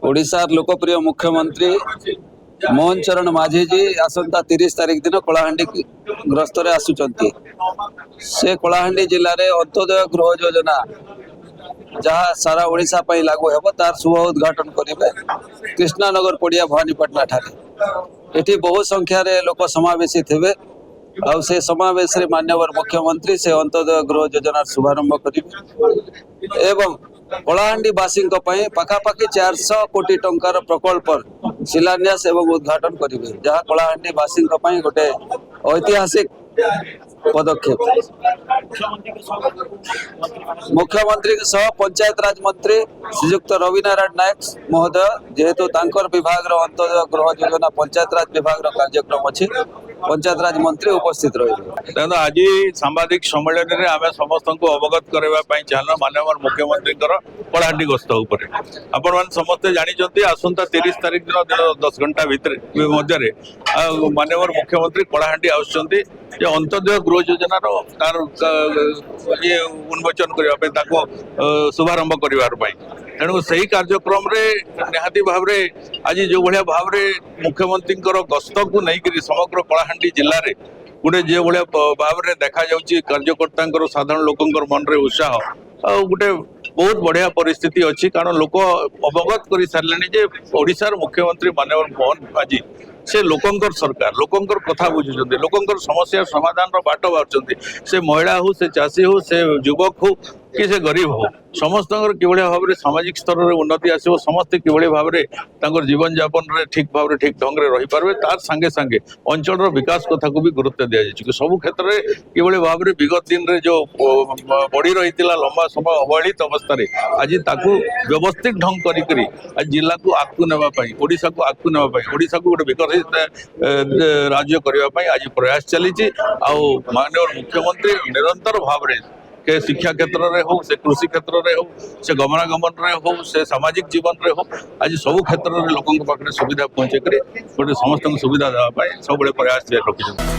ओडिशार लोकप्रिय मुख्यमंत्री मोहन चरण माझी जी आसंता 30 तारिख दिन कलाहांडी ग्रस्त आसुचंती। से कलाहांडी जिले में अंत्योदय गृह योजना जहाँ सारा ओडिशा पई लागू हेबो तार शुभ उद्घाटन करिवे कृष्णानगर पड़िया भवानीपाटना ठारे। एठी बहु संख्या रे लोक समावेशित हेबे और से समावेश रे मान्यवर मुख्यमंत्री से अंत्योदय गृह योजना शुभारंभ करिवे एवं कलाहांडी बासी पाखापाखि 400 कोटी टंकार प्रकल्प शिलान्यास एवं उद्घाटन करेंगे जहाँ कलाहांडी बासी गोटे ऐतिहासिक पदक्षेप। मुख्यमंत्री के सह पंचायत राज मंत्री श्रीयुक्त रवि नारायण नायक महोदय जेहेतु तांकर विभाग अंत्योदय गृह योजना पंचायत राज विभाग कार्यक्रम अच्छी पंचायत राज मंत्री उपस्थित रही। आज सांबादिक सम्मेलन में आम समस्त को अवगत करने चाहना माननीय मुख्यमंत्री कलाहांडी गस्त आपण मैंने समस्ते जानी आसंता 30 तारिख दिन 10 घंटा भितर मध्य माननीय मुख्यमंत्री कलाहांडी आसुच्चंती अंत्योदय गृह योजना तार उन्मोचन करने शुभारंभ करने तेणु से ही कार्यक्रम निहाती भाव आज जो भाया भाव मुख्यमंत्री गस्त को लेकर समग्र कलाहांडी जिले में गोटे जो भाया भाव देखा कार्यकर्ता साधारण लोकंर मन में उत्साह गोटे बहुत बढ़िया परिस्थिति अच्छी कारण लोक अवगत कर सारे ओडिशार मुख्यमंत्री माननीय मोहन माझी से लोकंकर सरकार लोकंकर कथा बुझुचंती लोकंकर समस्या समाधान बाट बाछुचंती से महिला हो से चाषी हो से युवक हो कि से गरीब हो समस्त किभली भाव में सामाजिक स्तर में उन्नति आसो समस्ते किभली भाव में जीवन यापन रे ठीक भाव में ठीक ढंग से रही पारे तार सांगे सांगे अंचल विकास कथा को भी गुरुत्व दि जाए सब क्षेत्र में किभली भाव में विगत दिन में जो बढ़ी रही लंबा समय अवहेलित अवस्था आज ताकू व्यवस्थित ढंग करी आज जिला को आगू नापी ओडिशा को आगू नापी ओडिशा को गोटे विकसित राज्य करने आज प्रयास चली माननीय मुख्यमंत्री निरंतर भाव में के शिक्षा क्षेत्र में हो से कृषि क्षेत्र में हो से गमनागमन में हो से सामाजिक जीवन में हो आज सब क्षेत्र में लोकों पाखे सुविधा पहुंचे गोटे समस्त सुविधा देवाई सब प्रयास रखी।